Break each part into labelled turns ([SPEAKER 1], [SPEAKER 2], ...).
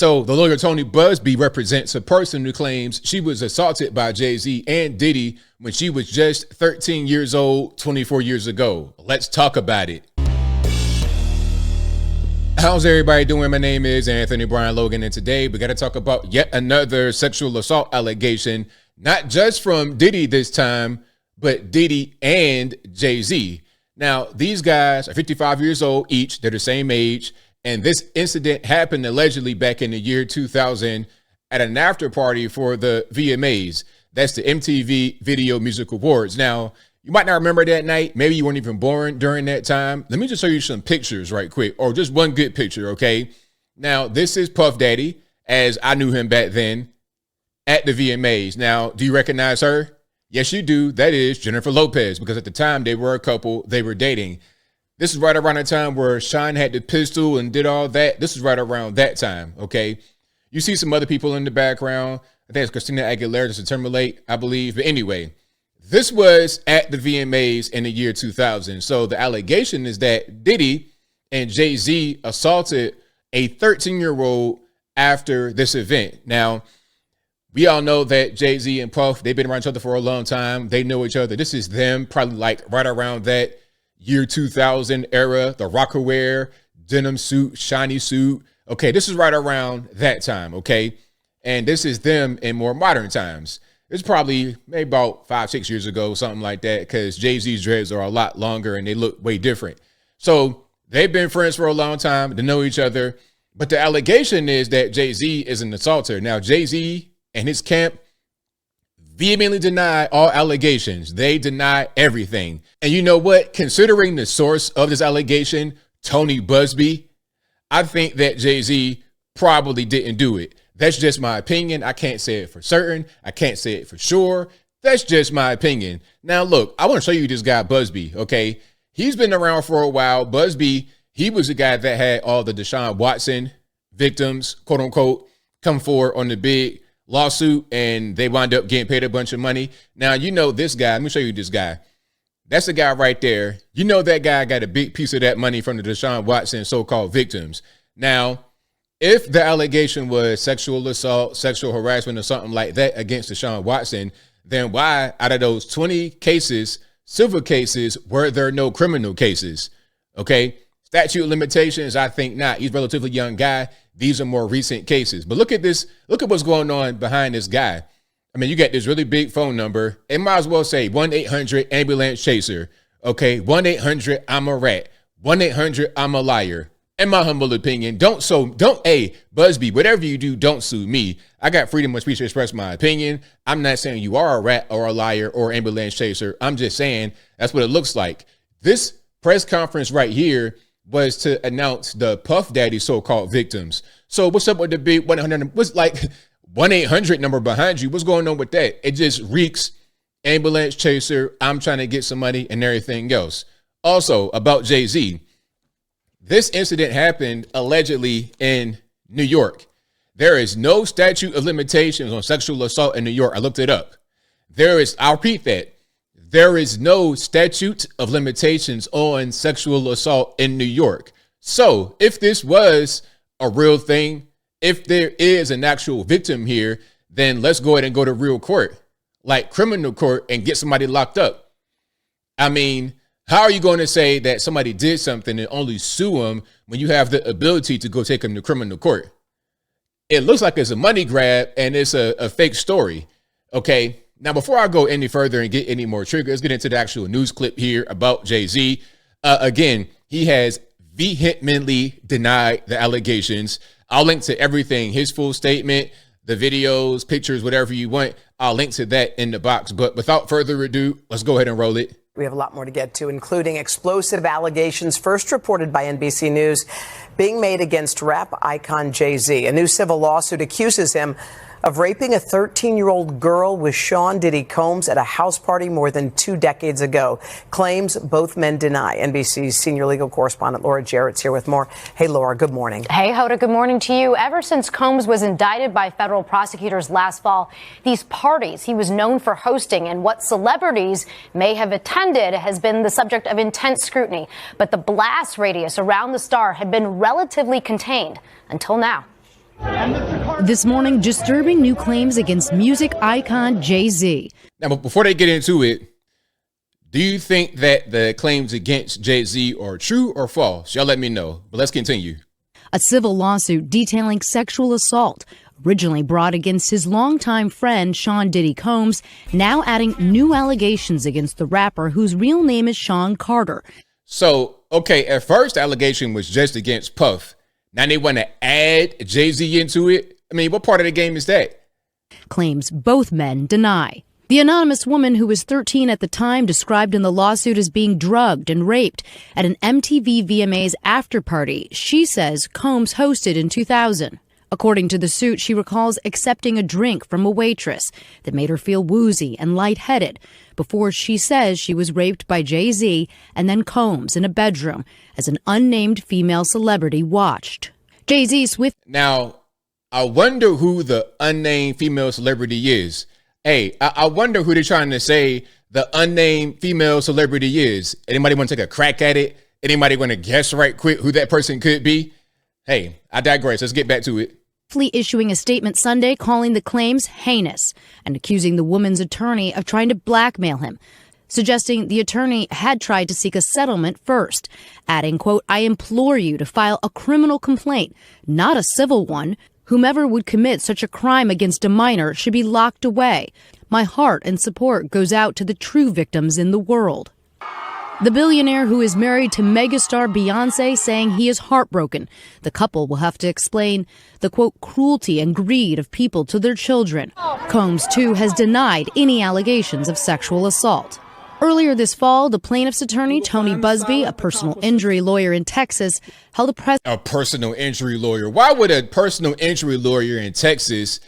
[SPEAKER 1] So the lawyer Tony Busby represents a person who claims she was assaulted by Jay-Z and Diddy when she was just 13 years old 24 years ago. Let's talk about it. How's everybody doing? My name is Anthony Brian Logan, and today we got to talk about yet another sexual assault allegation, not just from Diddy this time, but Diddy and Jay-Z. Now, these guys are 55 years old each. They're the same age. And this incident happened allegedly back in the year 2000 at an after party for the VMAs. That's the MTV Video Music Awards. Now, you might not remember that night. Maybe you weren't even born during that time. Let me just show you some pictures right quick, or just one good picture, okay? Now, this is Puff Daddy, as I knew him back then, at the VMAs. Now, do you recognize her? Yes, you do. That is Jennifer Lopez, because at the time they were a couple, they were dating. This is right around the time where Sean had the pistol and did all that. This is right around that time, okay? You see some other people in the background. I think it's Christina Aguilera, Justin Timberlake, I believe. But anyway, this was at the VMAs in the year 2000. So the allegation is that Diddy and Jay-Z assaulted a 13-year-old after this event. Now, we all know that Jay-Z and Puff, they've been around each other for a long time. They know each other. This is them probably like right around that year 2000 era, the rocker wear, denim suit, shiny suit. Okay, this is right around that time, okay? And this is them in more modern times. It's probably maybe about 5-6 years ago, something like that, because Jay-Z's dreads are a lot longer and they look way different. So they've been friends for a long time. They know each other. But the allegation is that Jay-Z is an assaulter. Now, Jay-Z and his camp vehemently deny all allegations. They deny everything. And you know what? Considering the source of this allegation, Tony Busby, I think that Jay-Z probably didn't do it. That's just my opinion. I can't say it for certain. I can't say it for sure. That's just my opinion. Now, look, I want to show you this guy, Busby, okay? He's been around for a while. Busby, he was the guy that had all the Deshaun Watson victims, quote unquote, come forward on the big lawsuit, and they wound up getting paid a bunch of money. Now, you know this guy. Let me show you this guy. That's the guy right there. You know that guy got a big piece of that money from the Deshaun Watson so-called victims. Now, if the allegation was sexual assault, sexual harassment, or something like that against Deshaun Watson, then why, out of those 20 cases, civil cases, were there no criminal cases? Okay? Statute of limitations, I think not. He's a relatively young guy. These are more recent cases. But look at this. Look at what's going on behind this guy. I mean, you got this really big phone number. It might as well say 1-800-ambulance chaser. Okay, 1-800-I'm-a-rat. 1-800-I'm-a liar. In my humble opinion, hey, Busby, whatever you do, don't sue me. I got freedom of speech to express my opinion. I'm not saying you are a rat or a liar or ambulance chaser. I'm just saying that's what it looks like. This press conference right here was to announce the Puff Daddy so-called victims. So what's up with the big 100? What's like 1-800 number behind you? What's going on with that? It just reeks ambulance chaser. I'm trying to get some money and everything else. Also about Jay-Z. This incident happened allegedly in New York. There is no statute of limitations on sexual assault in New York. I looked it up. I'll repeat that. There is no statute of limitations on sexual assault in New York. So if this was a real thing, if there is an actual victim here, then let's go ahead and go to real court, like criminal court, and get somebody locked up. I mean, how are you going to say that somebody did something and only sue them when you have the ability to go take them to criminal court? It looks like it's a money grab and it's a fake story. Okay. Now, before I go any further and get any more triggers, let's get into the actual news clip here about Jay-Z. Again, he has vehemently denied the allegations. I'll link to everything, his full statement, the videos, pictures, whatever you want. I'll link to that in the box. But without further ado, let's go ahead and roll it.
[SPEAKER 2] We have a lot more to get to, including explosive allegations first reported by NBC News being made against rap icon Jay-Z. A new civil lawsuit accuses him of raping a 13-year-old girl with Sean Diddy Combs at a house party more than 2 decades ago. Claims both men deny. NBC's senior legal correspondent Laura Jarrett's here with more. Hey, Laura, good morning.
[SPEAKER 3] Hey, Hoda, good morning to you. Ever since Combs was indicted by federal prosecutors last fall, these parties he was known for hosting and what celebrities may have attended has been the subject of intense scrutiny. But the blast radius around the star had been relatively contained until now.
[SPEAKER 4] This morning, disturbing new claims against music icon Jay-Z.
[SPEAKER 1] Now, but before they get into it, do you think that the claims against Jay-Z are true or false? Y'all let me know, but let's continue.
[SPEAKER 4] A civil lawsuit detailing sexual assault, originally brought against his longtime friend Sean Diddy Combs, now adding new allegations against the rapper whose real name is Sean Carter.
[SPEAKER 1] So, okay, at first the allegation was just against Puff. Now they want to add Jay-Z into it. I mean, what part of the game is that?
[SPEAKER 4] Claims both men deny. The anonymous woman, who was 13 at the time, described in the lawsuit as being drugged and raped at an MTV VMAs after party she says Combs hosted in 2000. According to the suit, she recalls accepting a drink from a waitress that made her feel woozy and lightheaded before she says she was raped by Jay-Z and then Combs in a bedroom as an unnamed female celebrity watched. Jay-Z swift.
[SPEAKER 1] Now, I wonder who the unnamed female celebrity is. Hey, I wonder who they're trying to say the unnamed female celebrity is. Anybody want to take a crack at it? Anybody want to guess right quick who that person could be? Hey, I digress. Let's get back to it.
[SPEAKER 4] Issuing a statement Sunday calling the claims heinous and accusing the woman's attorney of trying to blackmail him, suggesting the attorney had tried to seek a settlement first, adding, quote, "I implore you to file a criminal complaint, not a civil one. Whomever would commit such a crime against a minor should be locked away. My heart and support goes out to the true victims in the world." The billionaire, who is married to megastar Beyonce, saying he is heartbroken. The couple will have to explain the, quote, cruelty and greed of people to their children. Combs, too, has denied any allegations of sexual assault. Earlier this fall, the plaintiff's attorney, Tony Busby, a personal injury lawyer in Texas, held a press.
[SPEAKER 1] A personal injury lawyer. Why would a personal injury lawyer in Texas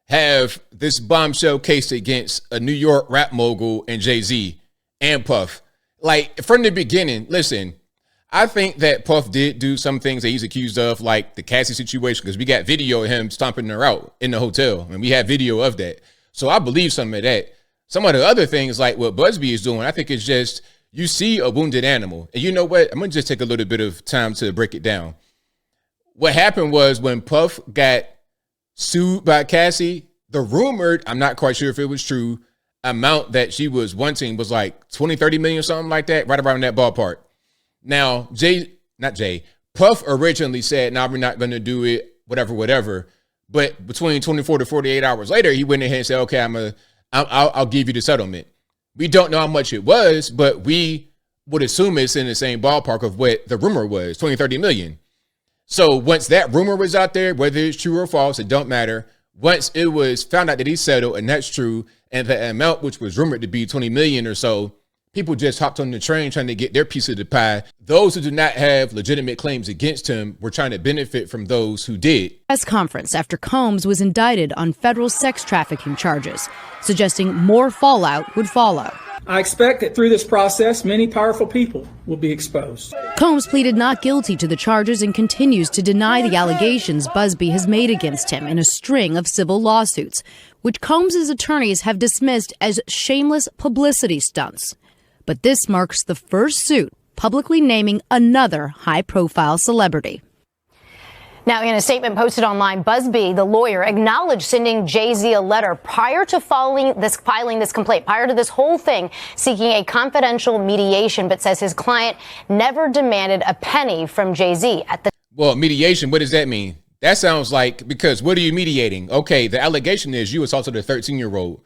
[SPEAKER 1] have this bombshell case against a New York rap mogul and Jay-Z and Puff? Like, from the beginning, listen, I think that Puff did do some things that he's accused of, like the Cassie situation, because we got video of him stomping her out in the hotel, and we have video of that. So I believe some of that. Some of the other things, like what Busby is doing, I think it's just, you see a wounded animal. And you know what? I'm going to just take a little bit of time to break it down. What happened was when Puff got sued by Cassie, the rumored, I'm not quite sure if it was true, amount that she was wanting was like 20, 30 million, something like that, right around that ballpark. Now, Puff originally said, "No, we're not going to do it, whatever. But between 24 to 48 hours later, he went ahead and said, okay, I'll give you the settlement. We don't know how much it was, but we would assume it's in the same ballpark of what the rumor was, 20, 30 million. So once that rumor was out there, whether it's true or false, it don't matter. Once it was found out that he settled, and that's true, and the amount, which was rumored to be 20 million or so, people just hopped on the train trying to get their piece of the pie. Those who do not have legitimate claims against him were trying to benefit from those who did.
[SPEAKER 4] Press conference after Combs was indicted on federal sex trafficking charges, suggesting more fallout would follow.
[SPEAKER 5] I expect that through this process, many powerful people will be exposed.
[SPEAKER 4] Combs pleaded not guilty to the charges and continues to deny the allegations Busby has made against him in a string of civil lawsuits, which Combs' attorneys have dismissed as shameless publicity stunts. But this marks the first suit publicly naming another high-profile celebrity.
[SPEAKER 3] Now, in a statement posted online, Busby, the lawyer, acknowledged sending Jay-Z a letter prior to filing this complaint, prior to this whole thing, seeking a confidential mediation, but says his client never demanded a penny from Jay-Z.
[SPEAKER 1] Well, mediation, what does that mean? That sounds like, because what are you mediating? Okay, the allegation is you assaulted a 13-year-old.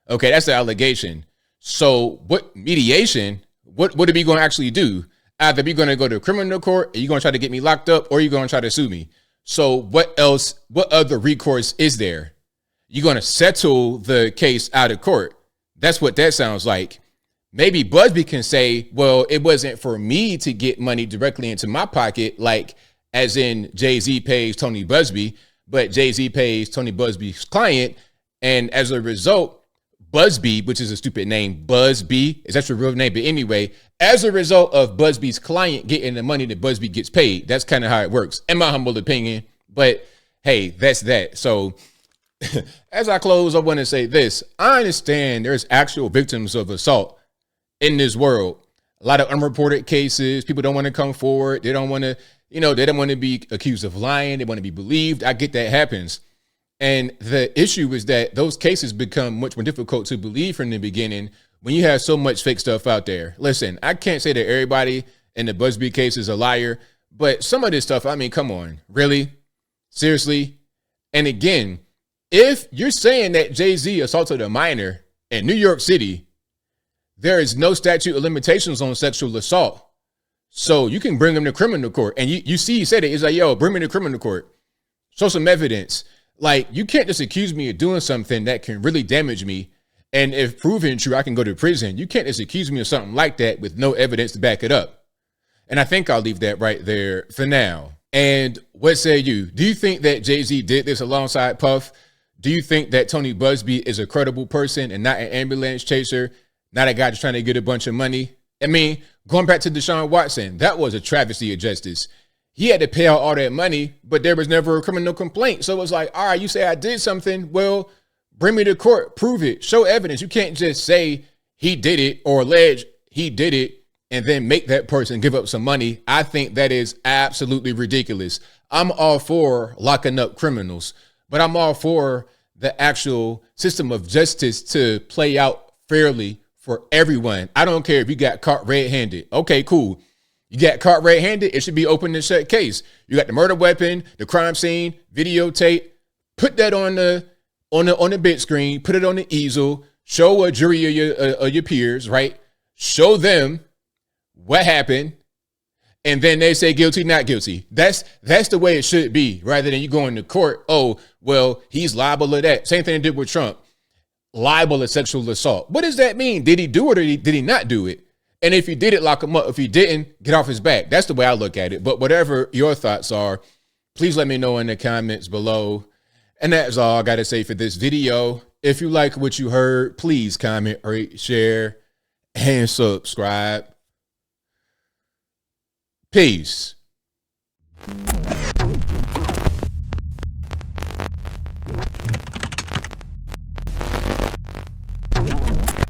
[SPEAKER 1] Okay, that's the allegation. So what mediation, what are we going to actually do? Either we're going to go to criminal court, and you're going to try to get me locked up, or you're going to try to sue me. So what other recourse is there? You're going to settle the case out of court. That's what that sounds like. Maybe Busby can say, well, it wasn't for me to get money directly into my pocket, like as in Jay-Z pays Tony Busby, but Jay-Z pays Tony Busby's client. And as a result, Busby, which is a stupid name, Busby, is that your real name? But anyway, as a result of Busby's client getting the money that Busby gets paid, that's kind of how it works, in my humble opinion. But hey, that's that. So as I close, I want to say this. I understand there's actual victims of assault in this world. A lot of unreported cases. People don't want to come forward. They don't want to You know, they don't want to be accused of lying. They want to be believed. I get that happens. And the issue is that those cases become much more difficult to believe from the beginning when you have so much fake stuff out there. Listen, I can't say that everybody in the Busby case is a liar, but some of this stuff, I mean, come on, really? Seriously? And again, if you're saying that Jay-Z assaulted a minor in New York City, there is no statute of limitations on sexual assault. So you can bring him to criminal court. And you see, he said it. He's like, yo, bring me to criminal court. Show some evidence. Like, you can't just accuse me of doing something that can really damage me. And if proven true, I can go to prison. You can't just accuse me of something like that with no evidence to back it up. And I think I'll leave that right there for now. And what say you? Do you think that Jay-Z did this alongside Puff? Do you think that Tony Busby is a credible person and not an ambulance chaser, not a guy just trying to get a bunch of money? I mean, going back to Deshaun Watson, that was a travesty of justice. He had to pay out all that money, but there was never a criminal complaint. So it was like, all right, you say I did something. Well, bring me to court, prove it, show evidence. You can't just say he did it or allege he did it and then make that person give up some money. I think that is absolutely ridiculous. I'm all for locking up criminals, but I'm all for the actual system of justice to play out fairly for everyone. I don't care if you got caught red-handed. Okay, cool. You got caught red-handed, it should be open and shut case. You got the murder weapon, the crime scene, videotape. Put that on the big screen, put it on the easel, show a jury of your peers, right? Show them what happened, and then they say guilty, not guilty. That's the way it should be, rather than you going to court. Oh, well, he's liable of that. Same thing they did with Trump. Liable of sexual assault. What does that mean? Did he do it or did he not do it? And if he did it, lock him up. If he didn't, get off his back. That's the way I look at it. But whatever your thoughts are, please let me know in the comments below. And that's all I got to say for this video. If you like what you heard, please comment, rate, share, and subscribe. Peace.